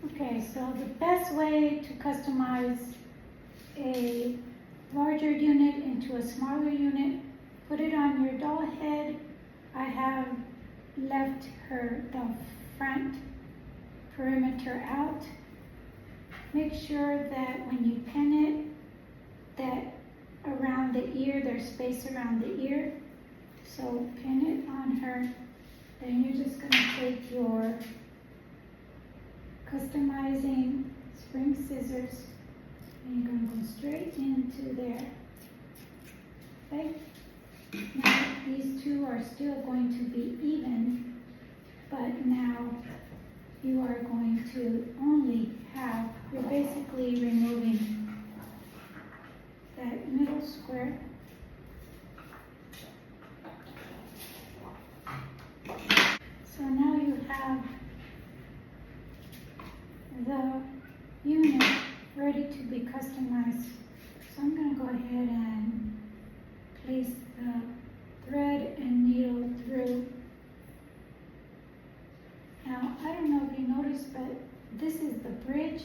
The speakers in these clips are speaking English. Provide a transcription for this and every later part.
Okay, so the best way to customize a larger unit into a smaller unit, put it on your doll head. I have left the front perimeter out. Make sure that when you pin it, that around the ear, there's space around the ear. So pin it on her. Then you're just going to take your customizing spring scissors and you're going to go straight into there. Okay? Now these two are still going to be even, but now you are going to only have, you're basically removing that middle square. So now you have the unit ready to be customized. So I'm going to go ahead and place the thread and needle through. Now, I don't know if you noticed, but this is the bridge.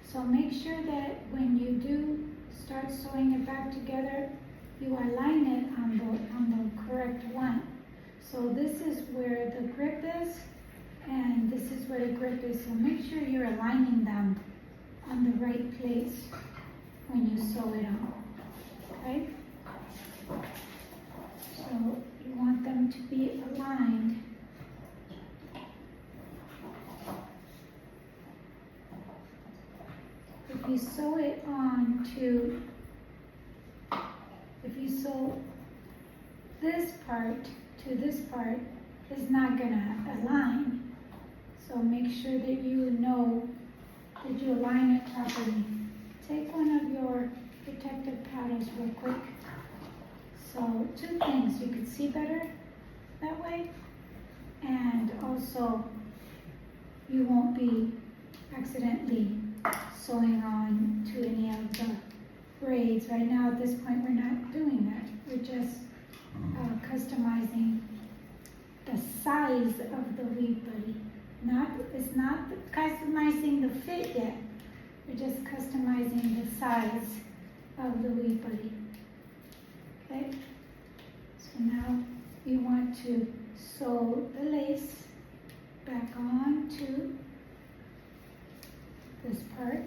So make sure that when you do start sewing it back together, you align it on the correct one. So this is where the grip is, and this is where the grip is. So make sure you're aligning them on the right place when you sew it on, okay? So you want them to be aligned. If you sew it on to, if you sew this part to this part, it's not gonna align. So make sure that you know that you align it properly. Take one of your protective paddles real quick. So two things, you can see better that way, and also you won't be accidentally sewing on to any of the braids. Right now at this point we're not doing that. We're just customizing the size of the weave buddy. It's not customizing the fit yet. We're just customizing the size of the weave buddy. Okay? So now you want to sew the lace back onto this part.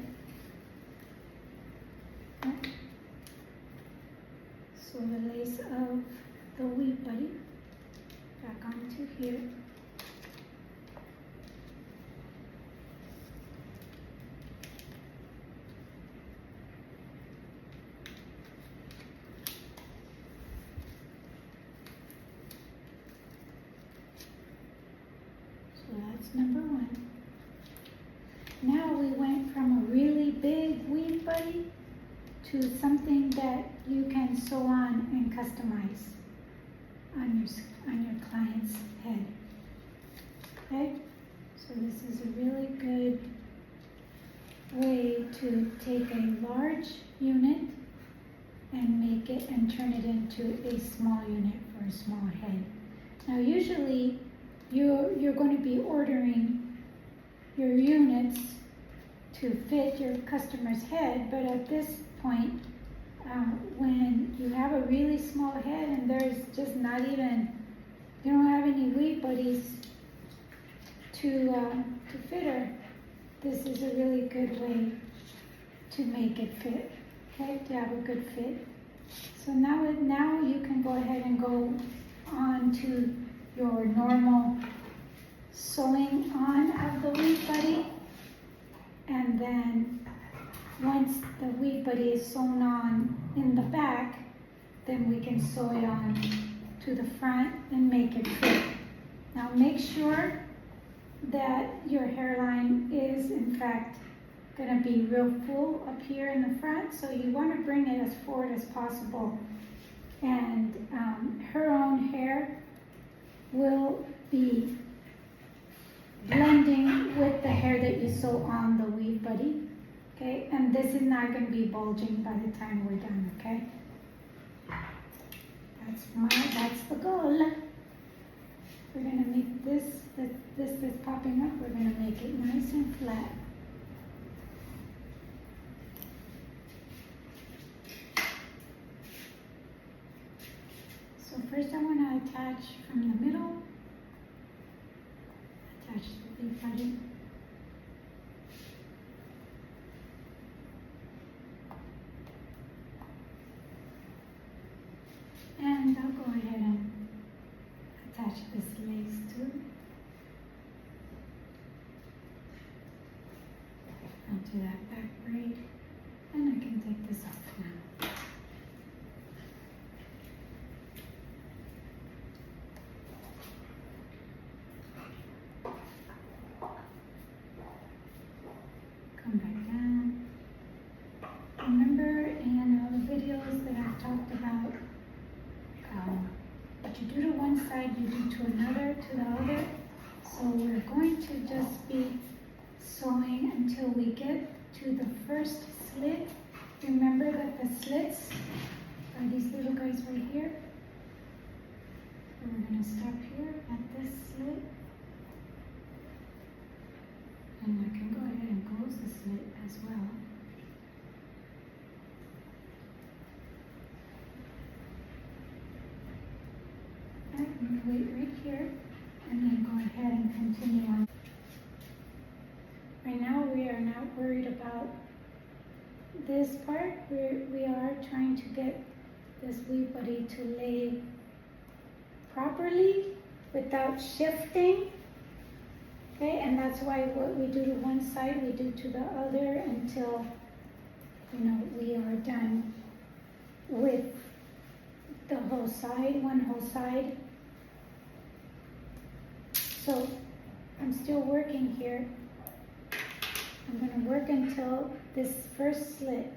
Okay. Sew the lace of the weave buddy back onto here. So that's number one. Now we went from a really big weave buddy to something that you can sew on and customize on your client's head. Okay? So this is a really good way to take a large unit and make it and turn it into a small unit for a small head. Now usually you're going to be ordering your units to fit your customer's head, but at this point, when you have a really small head and there's just not even, you don't have any weave buddies to fit her, this is a really good way to make it fit, okay, to have a good fit. So now you can go ahead and go on to your normal sewing on of the weave buddy, and then once the weave buddy is sewn on in the back, then we can sew it on to the front and make it fit. Now make sure that your hairline is in fact going to be real full up here in the front, so you want to bring it as forward as possible. And her own hair will be blending with the hair that you sew on the weave buddy. Okay, and this is not going to be bulging by the time we're done, okay? That's the goal. We're going to make this that's popping up, we're going to make it nice and flat. first I want to attach from the middle, attach the leaf button. And I'll go ahead and attach this lace too. Onto that back braid. And I can take this off now. Come back down. Remember in all the videos that I've talked about, what you do to one side, you do to another, to the other. So we're going to just be sewing until we get to the first slit. Remember that the slits are these little guys right here. So we're going to stop here at this slit. And I can go ahead and close the slit as well. And wait right here, and then go ahead and continue on. Right now we are not worried about this part. We are trying to get this weave buddy to lay properly without shifting. Okay, and that's why what we do to one side, we do to the other until, we are done with the whole side, one whole side. So I'm still working here. I'm going to work until this first slit.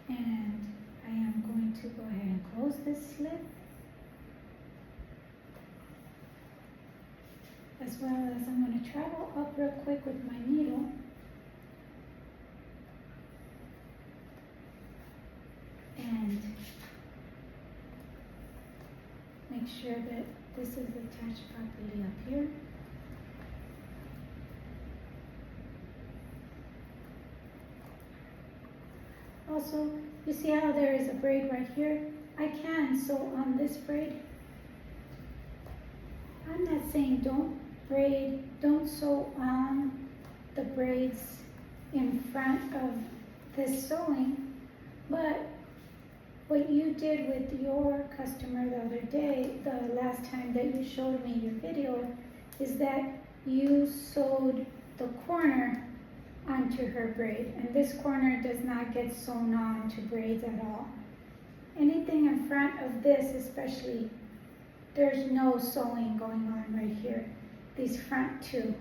And I am going to go ahead and close this slit. As well as I'm going to travel up real quick with my needle. And make sure that this is attached properly up here. Also, you see how there is a braid right here? I can sew on this braid. I'm not saying don't sew on the braids in front of this sewing, but what you did with your customer the other day, the last time that you showed me your video, is that you sewed the corner onto her braid, and this corner does not get sewn on to braids at all. Anything in front of this especially, there's no sewing going on right here, these front two,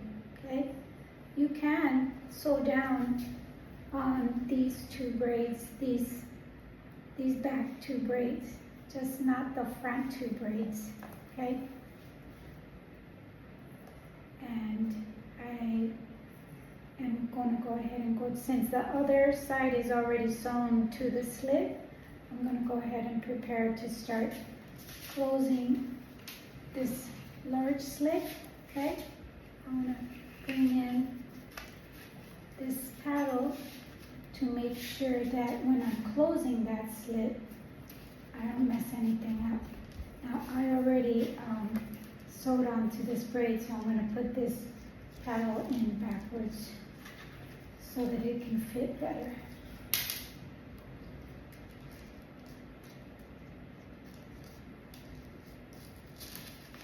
okay? You can sew down on these two braids, these back two braids, just not the front two braids, okay? And I am going to go ahead and go, since the other side is already sewn to the slit, I'm going to go ahead and prepare to start closing this large slit, okay? I'm going to bring in this paddle to make sure that when I'm closing that slit, I don't mess anything up. Now I already sewed onto this braid, so I'm going to put this paddle in backwards so that it can fit better.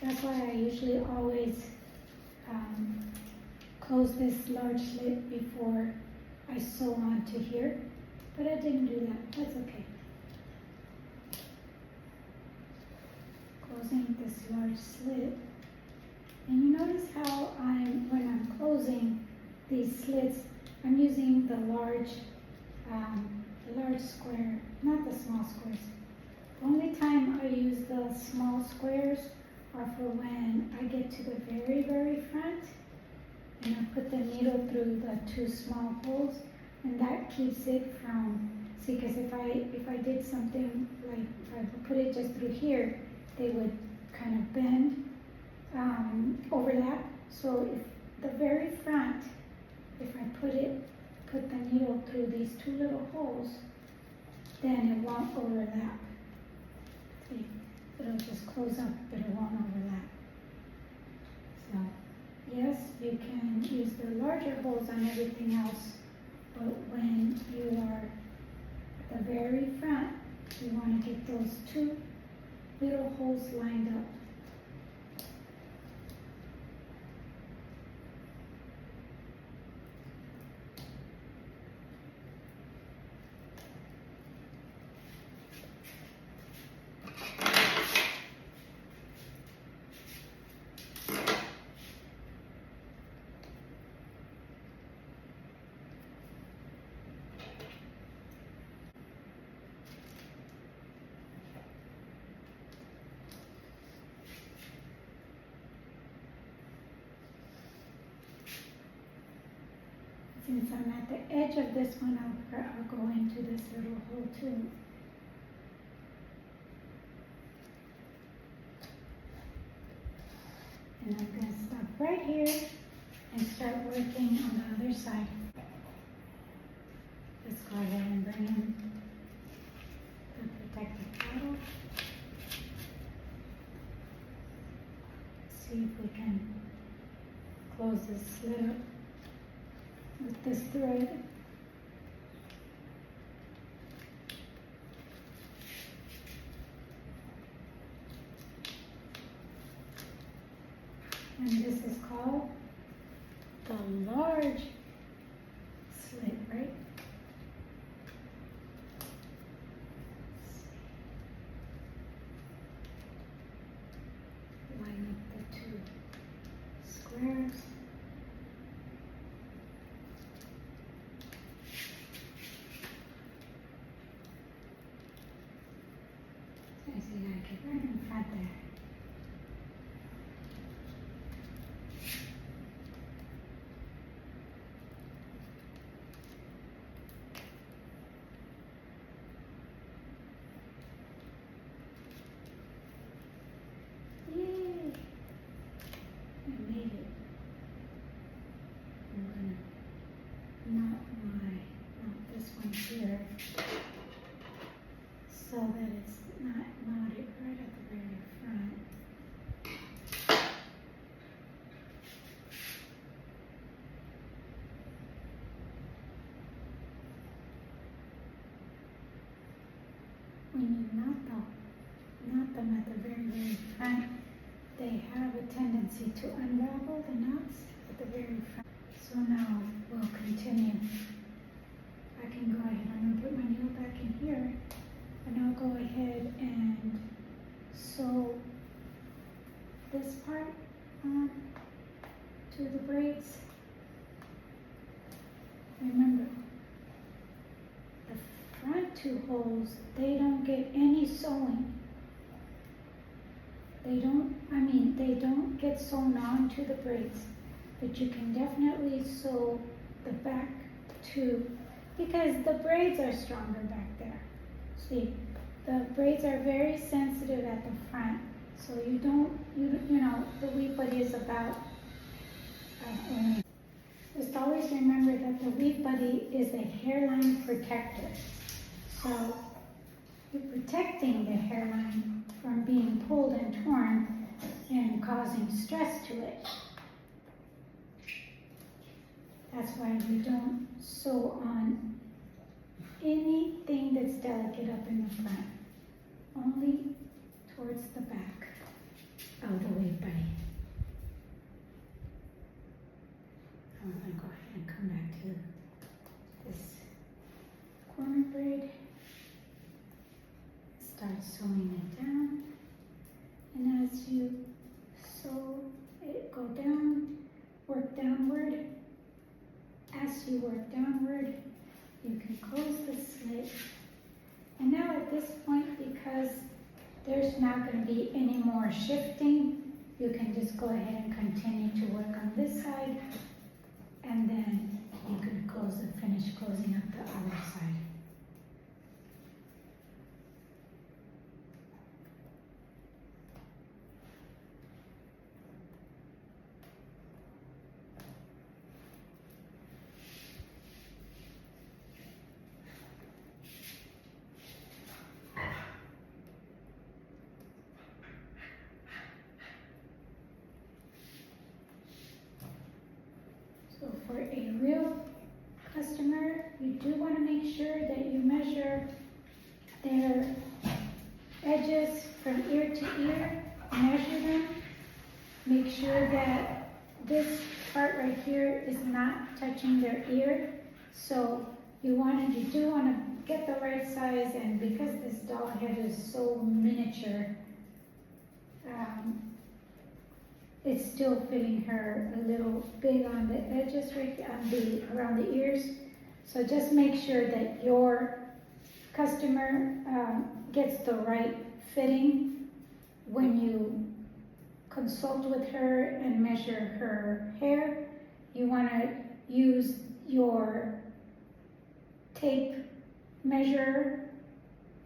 That's why I usually always close this large slit before I sew onto here, but I didn't do that. That's okay. Closing this large slit, and you notice how when I'm closing these slits, I'm using the large square, not the small squares. The only time I use the small squares are for when I get to the very, very front, and I put the needle through the two small holes, and that keeps it from, see, because if I did something like, if I put it just through here, they would kind of bend, overlap. So if the very front, if I put the needle through these two little holes, then it won't overlap. See, it'll just close up, but it won't overlap. So, yes, you can use the larger holes on everything else, but when you are at the very front, you want to get those two little holes lined up. Since I'm at the edge of this one, I'll go into this little hole too. And I'm going to stop right here and start working on the other side. Let's go ahead and bring in the protective paddle. See if we can close this slit up with this thread. And this is called the large slit, right? Line up the two squares. So you gotta get right in front there. Yay! I made it. I'm gonna knot this one here so that it's not knotted right at the very front. When you knot them at the very, very front, they have a tendency to unravel the knots at the very front. So now we'll continue. I can go ahead, I'm going to put my needle back in here, and I'll go ahead and sew this part on to the braids. Remember, the front two holes, they don't get any sewing. They don't get sewn on to the braids, but you can definitely sew the back two, because the braids are stronger back there. See, the braids are very sensitive at the front, so you know, the weave buddy is about, just always remember that the weave buddy is a hairline protector. So you're protecting the hairline from being pulled and torn and causing stress to it. That's why we don't sew on anything that's delicate up in the front, only towards the back of the weave buddy. I'm going to go ahead and come back to this corner braid. Start sewing it down, and as you sew it, go down, work downward. As you work downward, you can close the slit. And now at this point, because there's not going to be any more shifting, you can just go ahead and continue to work on this side, and then you can finish closing up the other side. for a real customer, you do want to make sure that you measure their edges from ear to ear, measure them, make sure that this part right here is not touching their ear. So you do want to get the right size, and because this doll head is so miniature, it's still fitting her a little big on the edges, around the ears. So just make sure that your customer gets the right fitting when you consult with her and measure her hair. You want to use your tape measure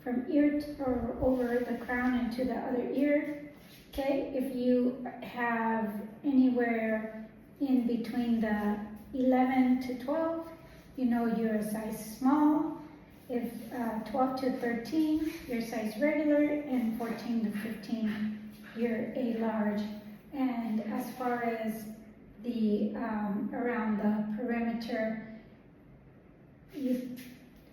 from ear or over the crown and to the other ear. Okay, if you have anywhere in between the 11 to 12, you know you're a size small. If 12 to 13, you're size regular, and 14 to 15, you're a large. And as far as the around the perimeter,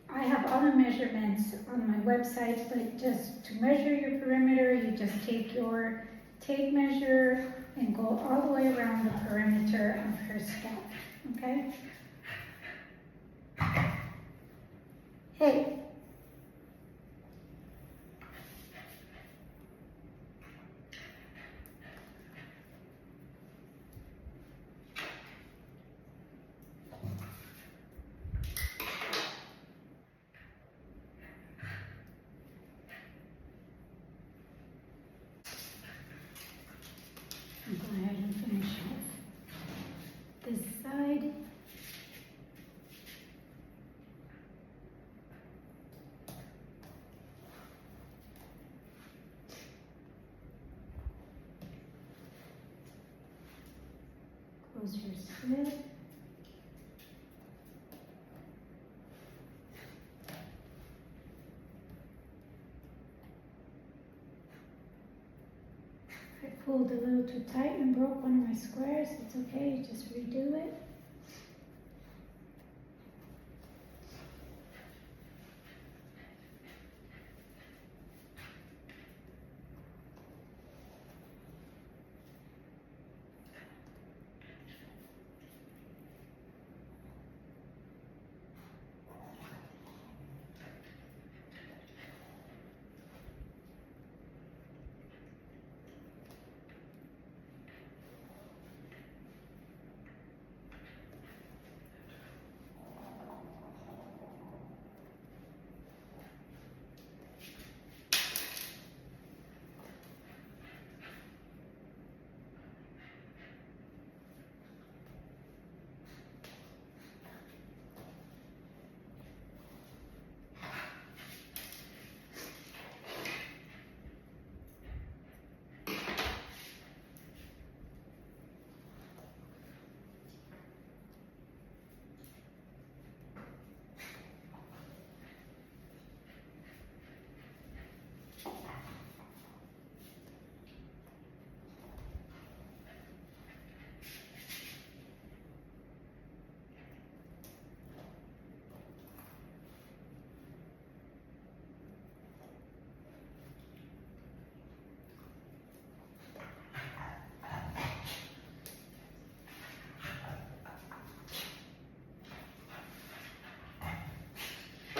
I have all the measurements on my website, but just to measure your perimeter, you just take your tape measure and go all the way around the perimeter of her scalp, okay? Hey. Go ahead and finish off this side. Close your slit. I pulled a little too tight and broke one of my squares. It's okay, just redo it.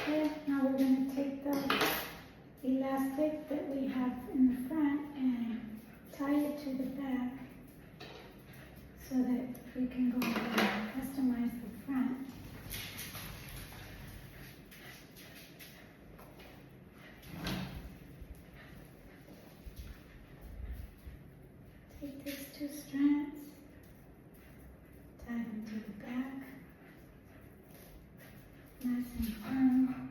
Okay, now we're going to take the elastic that we have in the front and tie it to the back so that we can go ahead and customize the front. Take these two strands, tie them to the back. Nice and firm,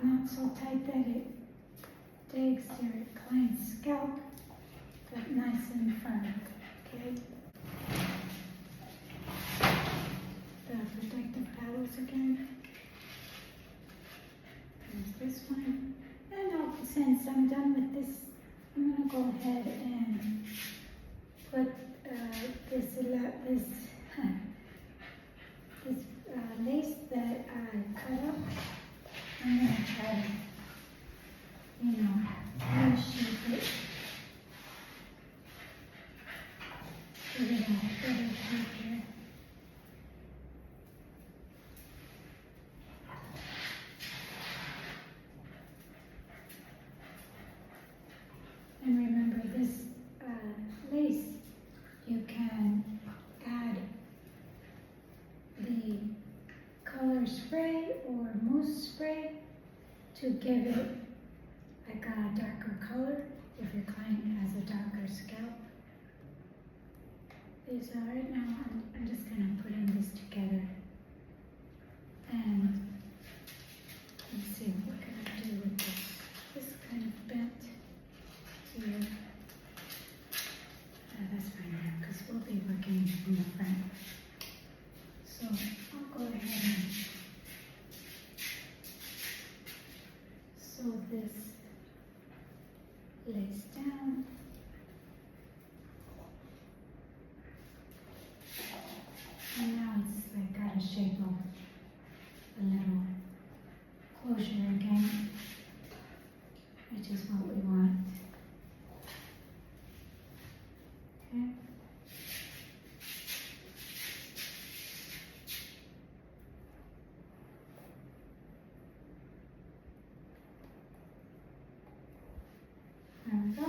not so tight that it digs your client's scalp, but nice and firm, okay? The protective paddles again. There's this one. And since I'm done with this, I'm going to go ahead and put this spray or mousse spray to give it like a darker color if your client has a darker scalp. These are right now, I'm just gonna put in this together. And let's see, what can I do with this? This kind of bent here. That's fine there, because we'll be working from the front. So I'll go ahead and sew this lace down. And now it's like got a shape of a little closure again, which is what we want. Okay. There we go.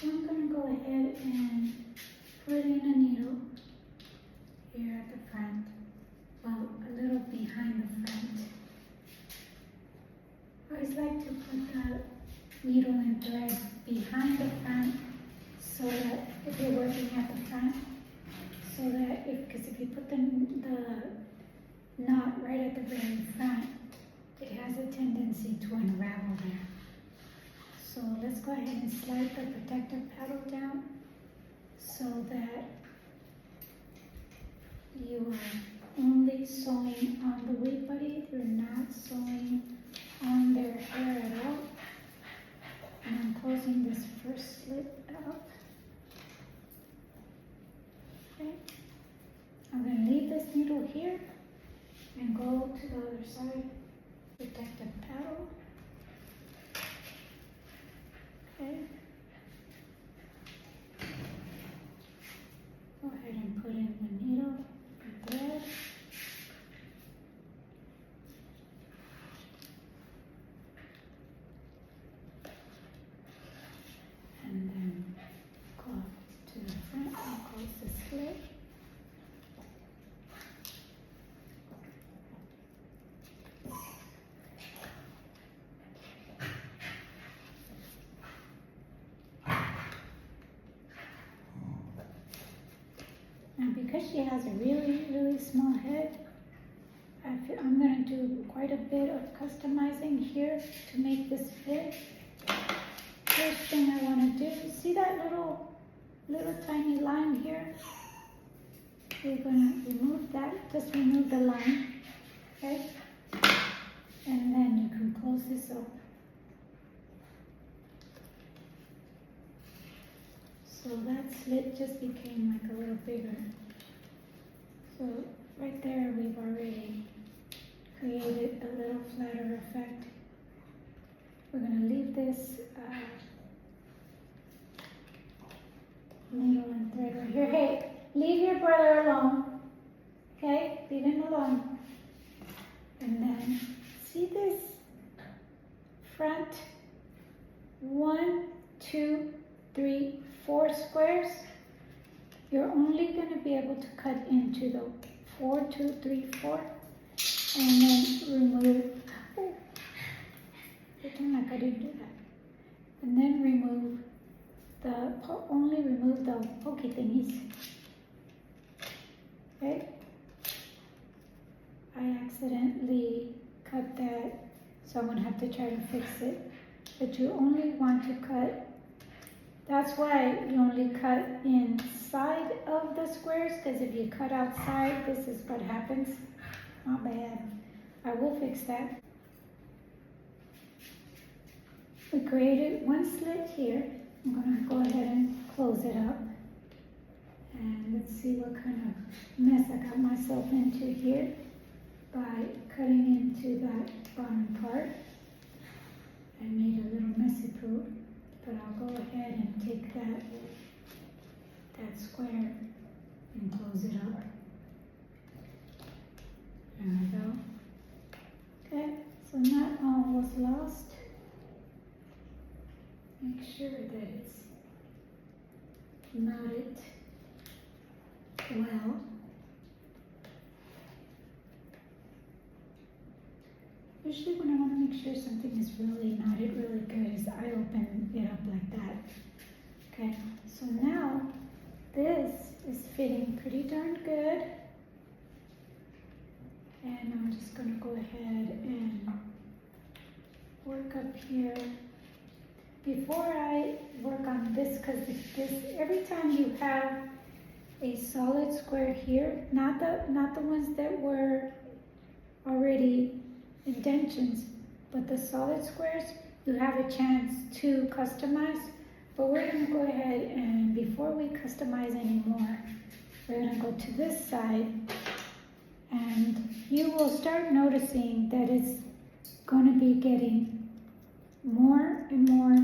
So I'm going to go ahead and put in a needle here at the front, well, a little behind the front. I always like to put the needle and thread behind the front so that if you're working at the front, so that because if you put the knot right at the very front, it has a tendency to unravel there. So let's go ahead and slide the protective paddle down so that you are only sewing on the wig buddy. You're not sewing on their hair at all. And I'm closing this first slit up. Okay. I'm going to leave this needle here and go to the other side. Protective paddle. Okay. Go ahead and put in the needle and thread. And then go to the front and close the slit. And because she has a really, really small head, I'm going to do quite a bit of customizing here to make this fit. First thing I want to do, see that little tiny line here? We're going to remove that, just remove the line, okay? And then you can close this up. So that slit just became like a little bigger. So right there we've already created a little flatter effect. We're going to leave this needle and thread right here. Hey, leave your brother alone. Okay? Leave him alone. And then see this front 1, 2, 3, 4 squares? You're only going to be able to cut into the 4, 2, 3, 4, and then remove. Oh, pretend like I didn't do that. And then remove only remove the pokey thingies. Okay? I accidentally cut that, so I'm going to have to try to fix it. But you only want to cut. That's why you only cut inside of the squares, because if you cut outside, this is what happens. Not bad. I will fix that. We created one slit here. I'm going to go ahead and close it up. And let's see what kind of mess I got myself into here by cutting into that bottom part. I made a little messy poo. But I'll go ahead and take that square and close it up. There we go. Okay, so not all was lost. Make sure that it's knotted well. Usually when I want to make sure something is really knotted really good is I open it up like that. Okay, so now this is fitting pretty darn good. And I'm just going to go ahead and work up here. Before I work on this, because every time you have a solid square here, not the ones that were already indentions, but the solid squares, you have a chance to customize. But we're going to go ahead and before we customize anymore, we're going to go to this side, and you will start noticing that it's going to be getting more and more,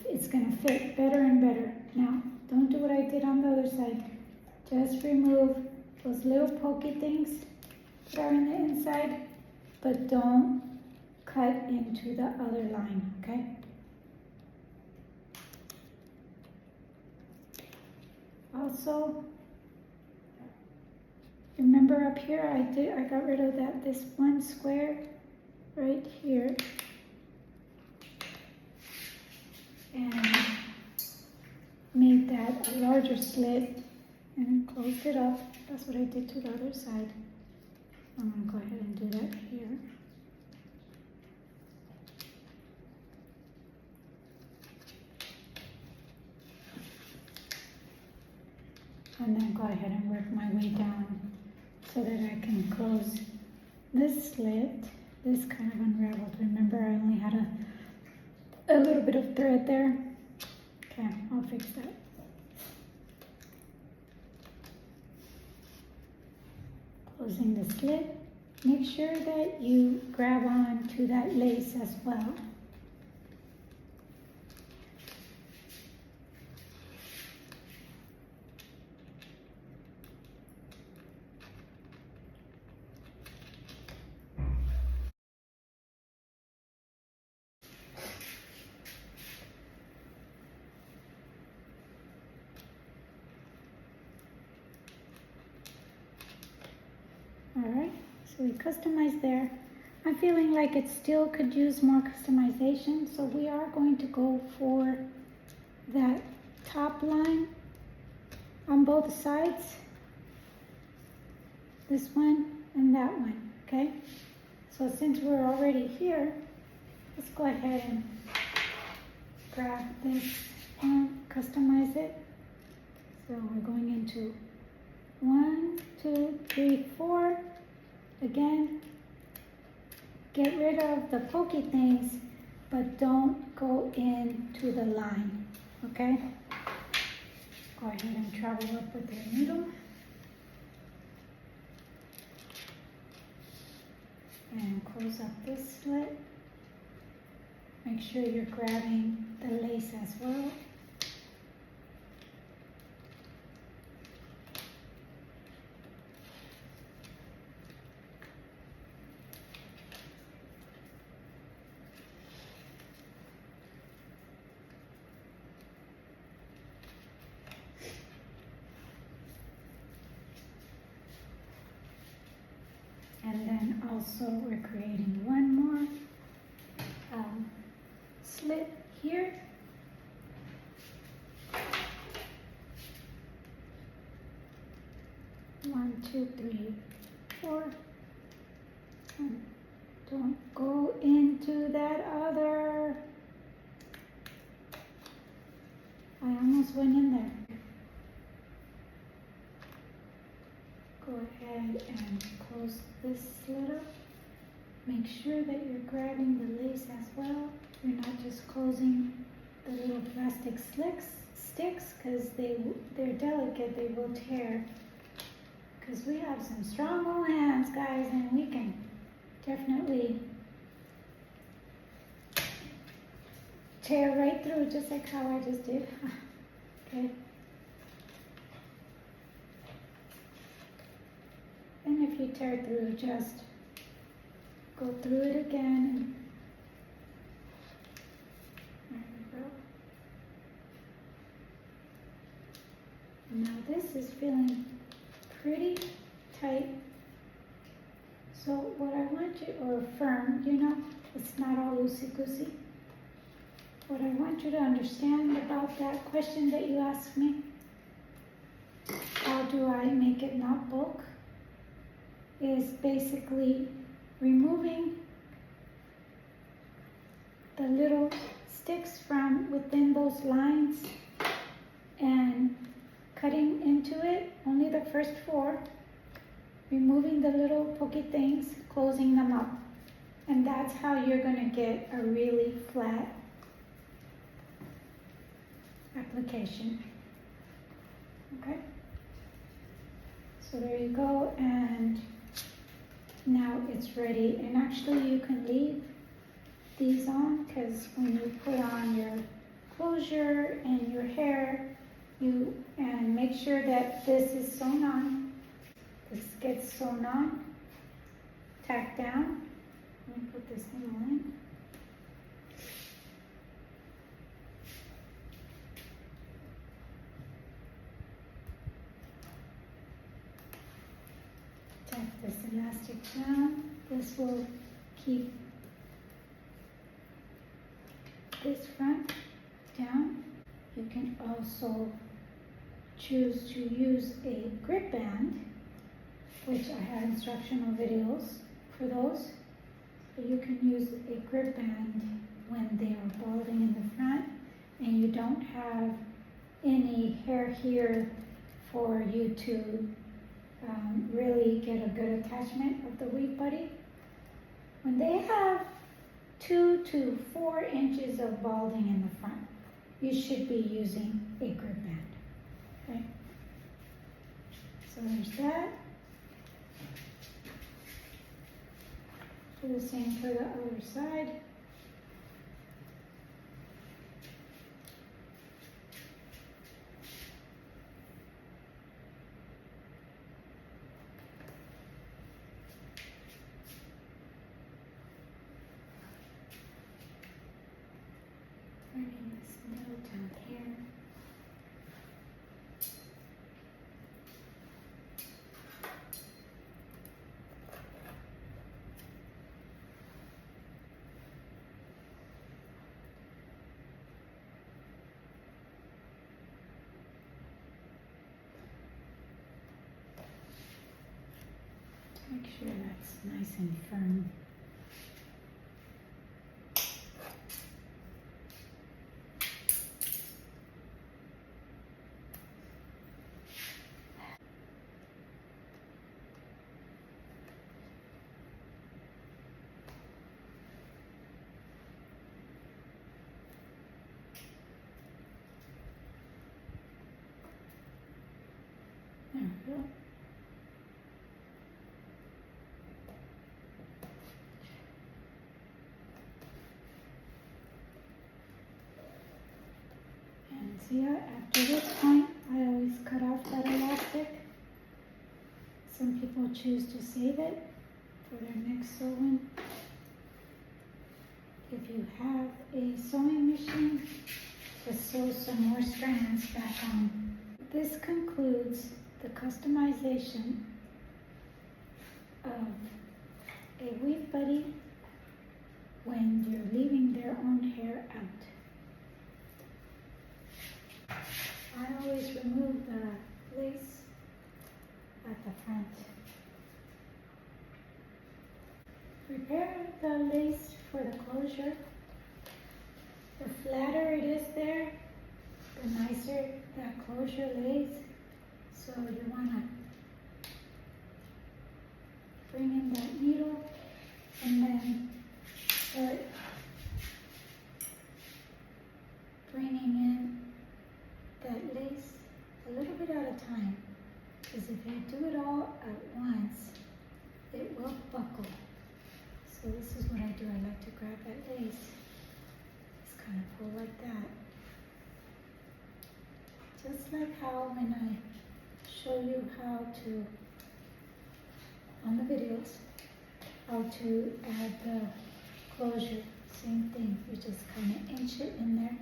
it's going to fit better and better. Now, don't do what I did on the other side. Just remove those little pokey things that are in the inside, but don't cut into the other line, okay? Also, remember up here, I got rid of this one square right here, and made that a larger slit and closed it up. That's what I did to the other side. I'm going to go ahead and do that here. And then go ahead and work my way down so that I can close this slit. This kind of unraveled. Remember, I only had a little bit of thread there. Okay, I'll fix that. Closing the slit. Make sure that you grab on to that lace as well. Alright, so we customized there. I'm feeling like it still could use more customization, so we are going to go for that top line on both sides. This one and that one, okay? So since we're already here, let's go ahead and grab this and customize it. So we're going into 1, 2, 3, 4. Again, get rid of the pokey things, but don't go into the line, okay? Go ahead and travel up with your needle. And close up this slit. Make sure you're grabbing the lace as well. And then also we're creating one more slit here. One, two, three, four. And don't go into that other. I almost went in there. Go ahead and close this slit up. Make sure that you're grabbing the lace as well. You're not just closing the little plastic sticks, because they're delicate, they will tear. Because we have some strong old hands, guys, and we can definitely tear right through, just like how I just did. Okay. And if you tear through, just go through it again. There we go. Now this is feeling pretty tight, So what I want you, or firm, you know, it's not all loosey-goosey. What I want you to understand about that question that you asked me, how do I make it not bulk, is basically removing the little sticks from within those lines and cutting into it, only the first 4, removing the little pokey things, closing them up. And that's how you're gonna get a really flat application. Okay? So there you go, and now it's ready. And actually you can leave these on, because when you put on your closure and your hair, and make sure that this is sewn on. This gets sewn on, tacked down. Let me put this needle in. Tack this elastic down. This will keep this front down. You can also choose to use a grip band, which I have instructional videos for those. But you can use a grip band when they are balding in the front and you don't have any hair here for you to really get a good attachment of the weave buddy. When they have 2 to 4 inches of balding in the front, you should be using a grip band. Okay? So there's that. Do the same for the other side. Bringing this middle down here. Make sure that's nice and firm. There we go. And see, after this point, I always cut off that elastic. Some people choose to save it for their next sewing. If you have a sewing machine, just sew some more strands back on. This concludes the customization of a weave buddy when you're leaving their own hair out. I always remove the lace at the front. Prepare the lace for the closure. The flatter it is there, the nicer that closure lays. So you want to bring in that needle and then start bringing in that lace a little bit at a time, because if you do it all at once, it will buckle. So this is what I do. I like to grab that lace, just kind of pull like that. Just like how when I show you how to, on the videos, how to add the closure, same thing. You just kind of inch it in there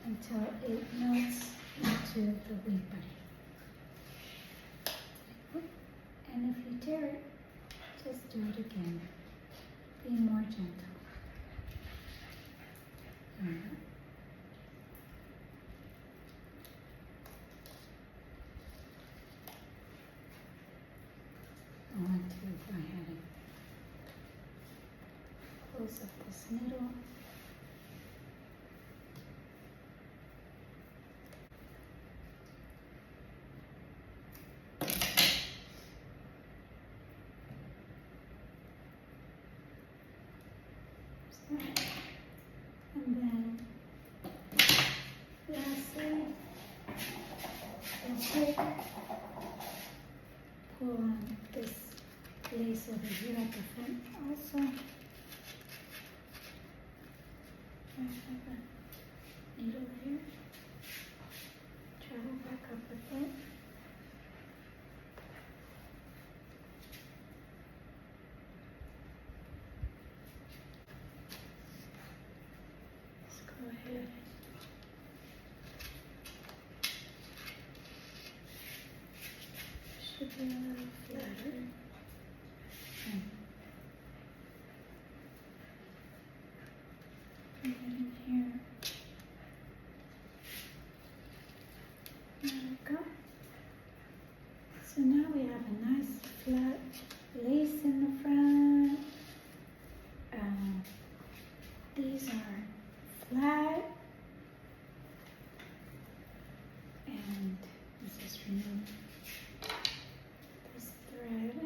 until it melts into the weave buddy. And if you tear it, do it again. Be more gentle. Alright. I want to go ahead and close up this needle. And then, lastly, pull on this lace over here at the front also. I have a needle here. Travel back up with it. Let's go ahead. Should be a little flatter. Bring it in here. There we go. So now we have a nice flat lace in the front. These are flat. And let's just remove this thread.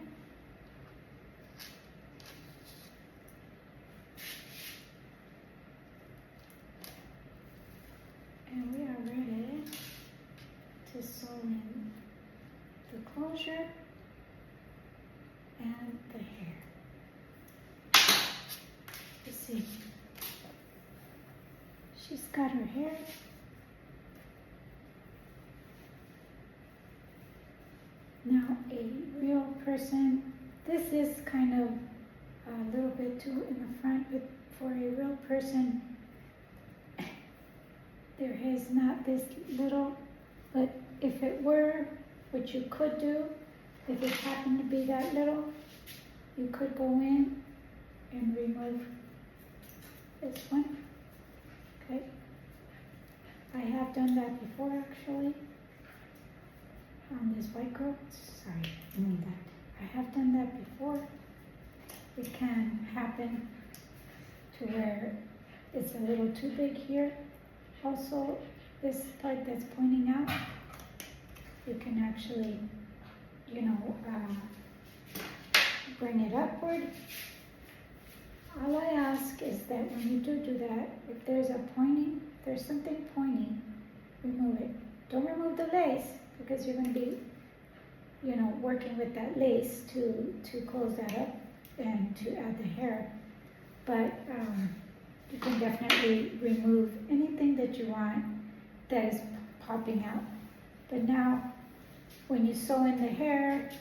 And we are ready to sew in the closure and the hair. You see, she's got her hair. Now a real person, this is kind of a little bit too in the front, but for a real person, their hair is not this little, but if it were, what you could do, if it happened to be that little, you could go in and remove this one, okay? I have done that before actually, on this white girl, sorry, I mean that. I have done that before. It can happen to where it's a little too big here. Also, this part that's pointing out, you can actually, bring it upward. All I ask is that when you do that, if there's there's something pointing, remove it. Don't remove the lace because you're going to be, working with that lace to close that up and to add the hair. But you can definitely remove anything that you want that is popping out. But now, when you sew in the hair,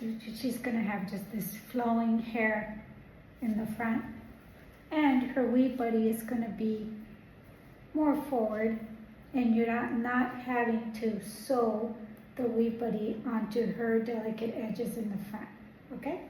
she's going to have just this flowing hair in the front. And her weave buddy is going to be more forward, and you're not having to sew the weave buddy onto her delicate edges in the front, okay?